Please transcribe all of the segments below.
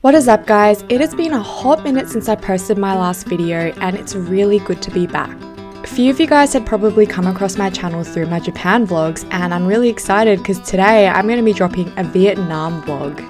What is up guys, it has been a hot minute since I posted my last video and it's really good to be back. A few of you guys had probably come across my channel through my Japan vlogs and I'm really excited because today I'm going to be dropping a Vietnam vlog.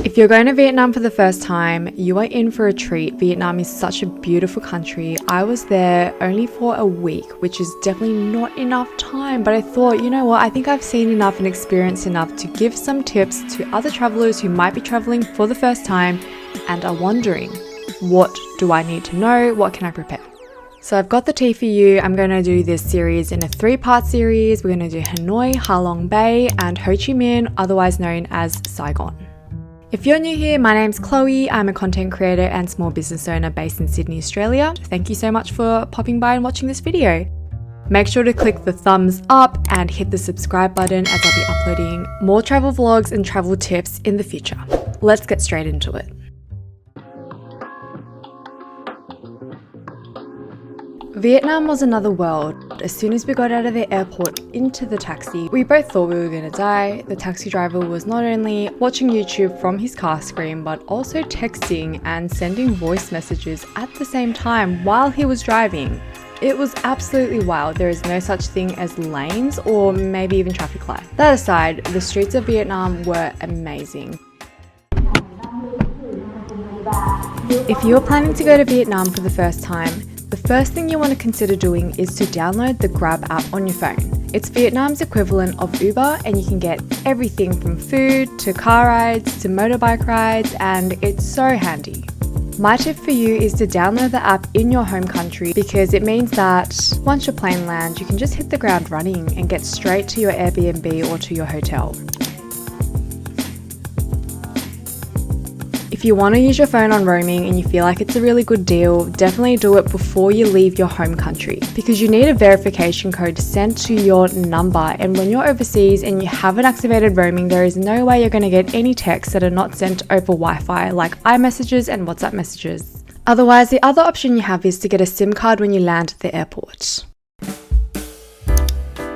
If you're going to Vietnam for the first time, you are in for a treat. Vietnam is such a beautiful country. I was there only for a week, which is definitely not enough time, but I thought, you know what, I think I've seen enough and experienced enough to give some tips to other travelers who might be traveling for the first time and are wondering, what do I need to know? What can I prepare? So I've got the tea for you. I'm going to do this series in a 3-part series. We're going to do Hanoi, Halong Bay, and Ho Chi Minh, otherwise known as Saigon. If you're new here, my name's Chloe. I'm a content creator and small business owner based in Sydney, Australia. Thank you so much for popping by and watching this video. Make sure to click the thumbs up and hit the subscribe button as I'll be uploading more travel vlogs and travel tips in the future. Let's get straight into it. Vietnam was another world. As soon as we got out of the airport into the taxi, we both thought we were going to die. The taxi driver was not only watching YouTube from his car screen, but also texting and sending voice messages at the same time while he was driving. It was absolutely wild. There is no such thing as lanes or maybe even traffic lights. That aside, the streets of Vietnam were amazing. If you're planning to go to Vietnam for the first time, the first thing you want to consider doing is to download the Grab app on your phone. It's Vietnam's equivalent of Uber and you can get everything from food to car rides to motorbike rides, and it's so handy. My tip for you is to download the app in your home country because it means that once your plane lands, you can just hit the ground running and get straight to your Airbnb or to your hotel. If you want to use your phone on roaming and you feel like it's a really good deal, definitely do it before you leave your home country because you need a verification code sent to your number, and when you're overseas and you haven't activated roaming, there is no way you're going to get any texts that are not sent over Wi-Fi like iMessages and WhatsApp messages. Otherwise, the other option you have is to get a SIM card when you land at the airport.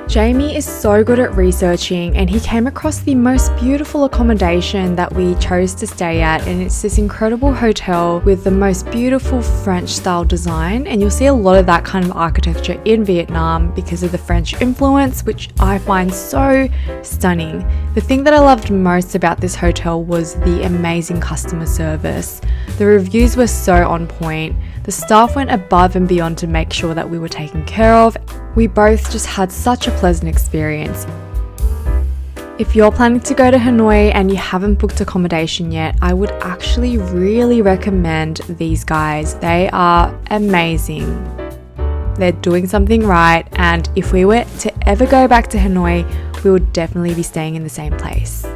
Jamie is so good at researching and he came across the most beautiful accommodation that we chose to stay at, and it's this incredible hotel with the most beautiful French style design, and you'll see a lot of that kind of architecture in Vietnam because of the French influence, which I find so stunning. The thing that I loved most about this hotel was the amazing customer service. The reviews were so on point. The staff went above and beyond to make sure that we were taken care of. We both just had such a pleasant experience. If you're planning to go to Hanoi and you haven't booked accommodation yet, I would actually really recommend these guys. They are amazing. They're doing something right, and if we were to ever go back to Hanoi, we would definitely be staying in the same place.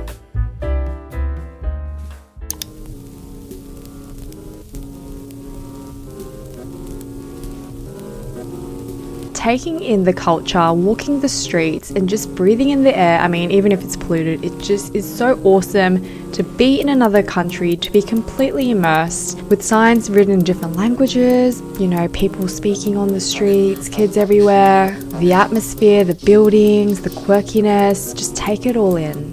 Taking in the culture, walking the streets and just breathing in the air, I mean, even if it's polluted, it just is so awesome to be in another country, to be completely immersed with signs written in different languages, you know, people speaking on the streets, kids everywhere, the atmosphere, the buildings, the quirkiness, just take it all in.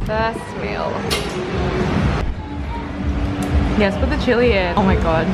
First meal. Yes, put the chili in. Oh my god.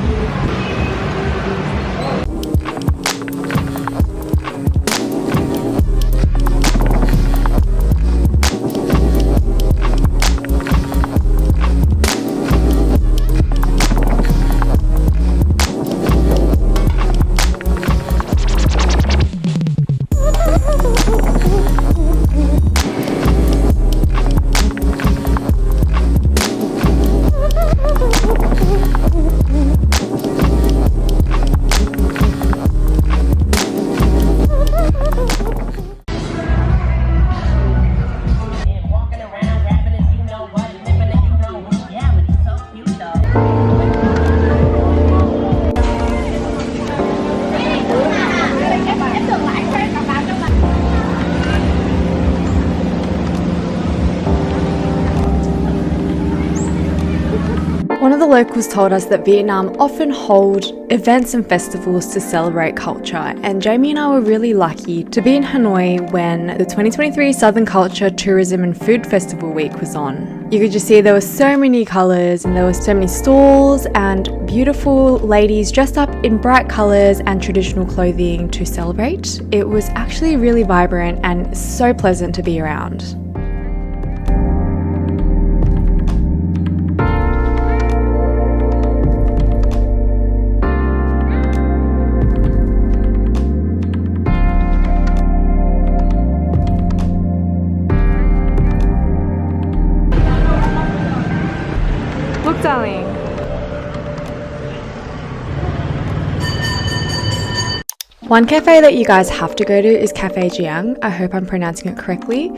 One of the locals told us that Vietnam often hold events and festivals to celebrate culture, and Jamie and I were really lucky to be in Hanoi when the 2023 Southern Culture, Tourism and Food Festival Week was on. You could just see there were so many colours and there were so many stalls and beautiful ladies dressed up in bright colours and traditional clothing to celebrate. It was actually really vibrant and so pleasant to be around. Look, darling. One cafe that you guys have to go to is Cafe Giang. I hope I'm pronouncing it correctly.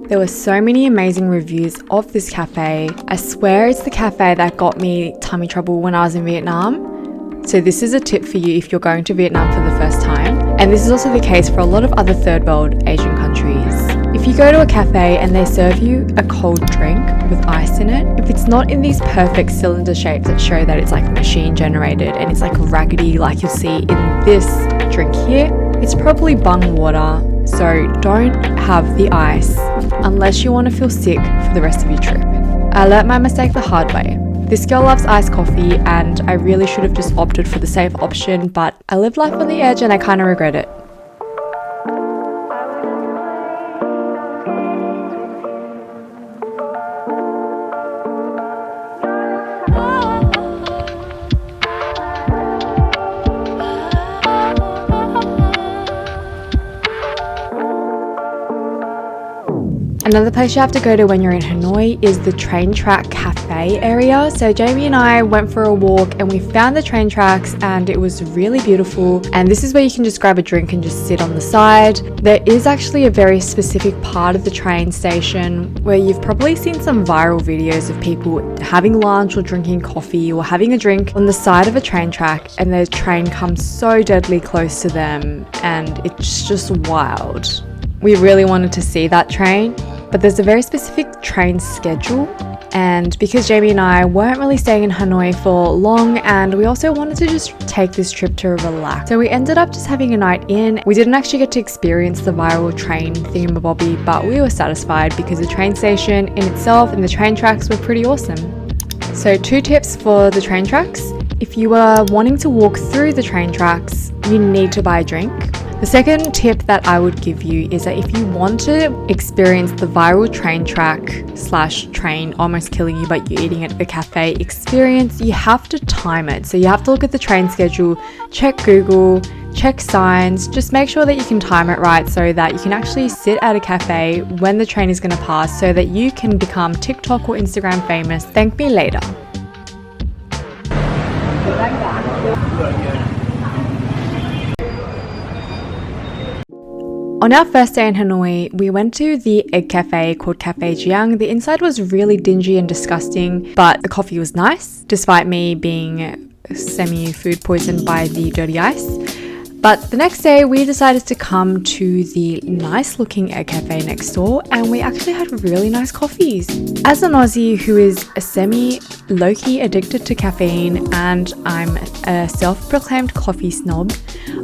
There were so many amazing reviews of this cafe. I swear it's the cafe that got me tummy trouble when I was in Vietnam. So this is a tip for you if you're going to Vietnam for the first time. And this is also the case for a lot of other third world Asian countries. If you go to a cafe and they serve you a cold drink with ice in it, if it's not in these perfect cylinder shapes that show that it's like machine generated and it's like raggedy like you'll see in this drink here, it's probably bung water. So don't have the ice unless you want to feel sick for the rest of your trip. I learnt my mistake the hard way. This girl loves iced coffee and I really should have just opted for the safe option, but I lived life on the edge and I kind of regret it. Another place you have to go to when you're in Hanoi is the train track cafe area. So Jamie and I went for a walk and we found the train tracks and it was really beautiful. And this is where you can just grab a drink and just sit on the side. There is actually a very specific part of the train station where you've probably seen some viral videos of people having lunch or drinking coffee or having a drink on the side of a train track and the train comes so deadly close to them and it's just wild. We really wanted to see that train, but there's a very specific train schedule, and because Jamie and I weren't really staying in Hanoi for long and we also wanted to just take this trip to relax, so we ended up just having a night in. We didn't actually get to experience the viral train thingamabobby, but we were satisfied because the train station in itself and the train tracks were pretty awesome. So 2 tips for the train tracks. If you are wanting to walk through the train tracks, you need to buy a drink. The second tip that I would give you is that if you want to experience the viral train track / train almost killing you but you're eating at the cafe experience, you have to time it. So you have to look at the train schedule, check Google, check signs, just make sure that you can time it right so that you can actually sit at a cafe when the train is going to pass so that you can become TikTok or Instagram famous. Thank me later. On our first day in Hanoi, we went to the egg cafe called Cafe Giang. The inside was really dingy and disgusting, but the coffee was nice, despite me being semi-food poisoned by the dirty ice. But the next day, we decided to come to the nice-looking egg cafe next door, and we actually had really nice coffees. As an Aussie who is a semi-low-key addicted to caffeine, and I'm a self-proclaimed coffee snob,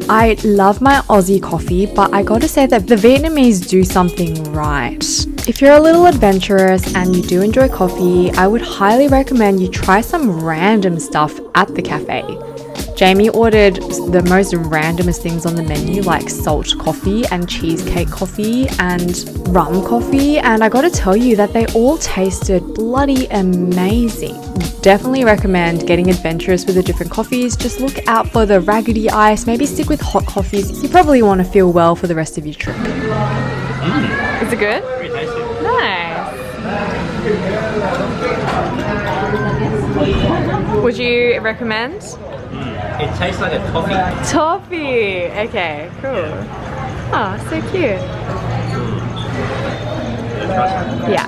I love my Aussie coffee, but I gotta say that the Vietnamese do something right. If you're a little adventurous and you do enjoy coffee, I would highly recommend you try some random stuff at the cafe. Jamie ordered the most randomest things on the menu, like salt coffee and cheesecake coffee and rum coffee, and I gotta tell you that they all tasted bloody amazing. Definitely recommend getting adventurous with the different coffees. Just look out for the raggedy ice, maybe stick with hot coffees. You probably want to feel well for the rest of your trip. Is it good? Very tasty. Nice. Would you recommend? It tastes like a toffee. Toffee. Okay, cool. Oh, so cute. Yeah.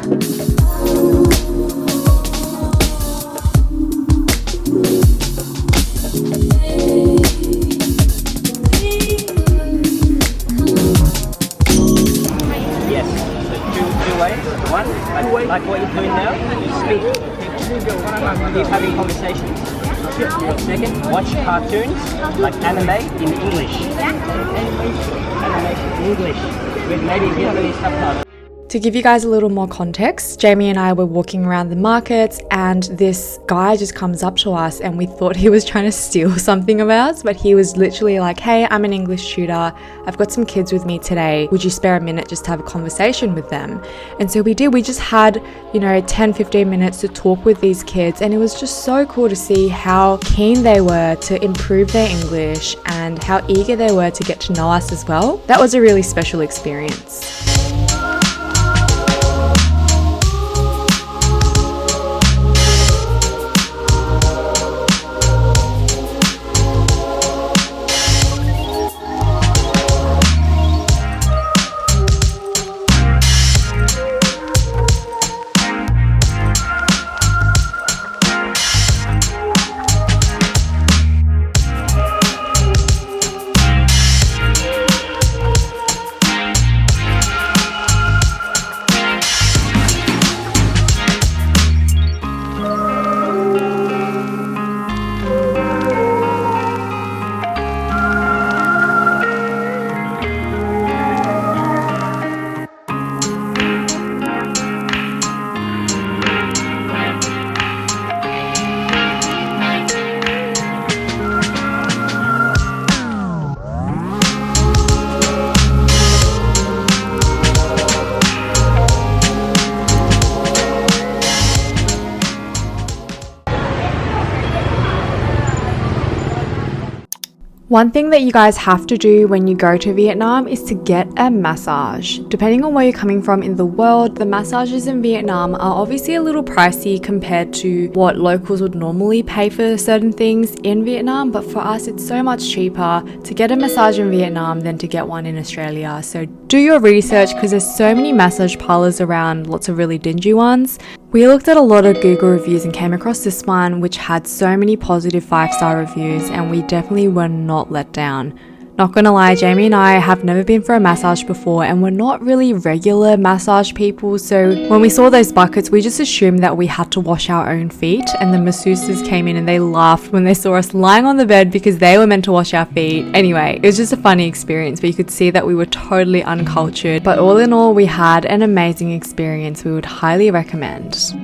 Yes. So two ways. One, like what you're doing now, you speak. Keep having conversations. Second, watch cartoons like anime in English. Animation in English with maybe Vietnamese subtitles. To give you guys a little more context, Jamie and I were walking around the markets and this guy just comes up to us and we thought he was trying to steal something of ours, but he was literally like, hey, I'm an English tutor. I've got some kids with me today. Would you spare a minute just to have a conversation with them? And so we did. We just had, 10-15 minutes to talk with these kids, and it was just so cool to see how keen they were to improve their English and how eager they were to get to know us as well. That was a really special experience. One thing that you guys have to do when you go to Vietnam is to get a massage. Depending on where you're coming from in the world, the massages in Vietnam are obviously a little pricey compared to what locals would normally pay for certain things in Vietnam, but for us it's so much cheaper to get a massage in Vietnam than to get one in Australia. So do your research because there's so many massage parlors around, lots of really dingy ones. We looked at a lot of Google reviews and came across this one which had so many positive 5-star reviews, and we definitely were not let down. Not gonna lie, Jamie and I have never been for a massage before and we're not really regular massage people, so when we saw those buckets we just assumed that we had to wash our own feet, and the masseuses came in and they laughed when they saw us lying on the bed because they were meant to wash our feet. Anyway, it was just a funny experience, but you could see that we were totally uncultured, but all in all we had an amazing experience we would highly recommend.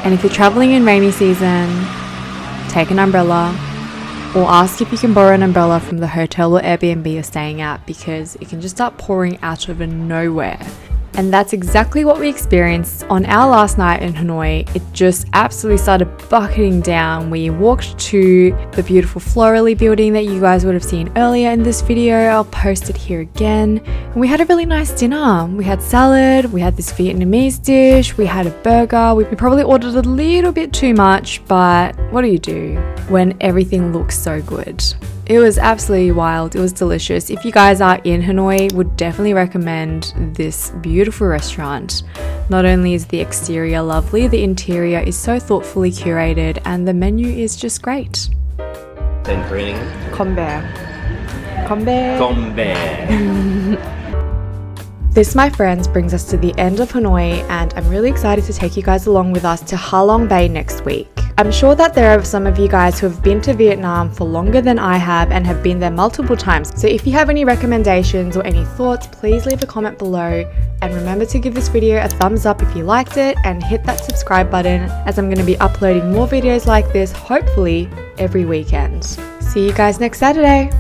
And if you're traveling in rainy season, take an umbrella or ask if you can borrow an umbrella from the hotel or Airbnb you're staying at, because it can just start pouring out of nowhere. And that's exactly what we experienced on our last night in Hanoi. It just absolutely started bucketing down. We walked to the beautiful Florally building that you guys would have seen earlier in this video. I'll post it here again. And we had a really nice dinner. We had salad, we had this Vietnamese dish, we had a burger. We probably ordered a little bit too much, but what do you do when everything looks so good? It was absolutely wild. It was delicious. If you guys are in Hanoi, would definitely recommend this beautiful restaurant. Not only is the exterior lovely, the interior is so thoughtfully curated and the menu is just great. Then greeting. Combe. Combe. Gombe. This, my friends, brings us to the end of Hanoi, and I'm really excited to take you guys along with us to Halong Bay next week. I'm sure that there are some of you guys who have been to Vietnam for longer than I have and have been there multiple times. So if you have any recommendations or any thoughts, please leave a comment below. And remember to give this video a thumbs up if you liked it, and hit that subscribe button, as I'm going to be uploading more videos like this, hopefully every weekend. See you guys next Saturday.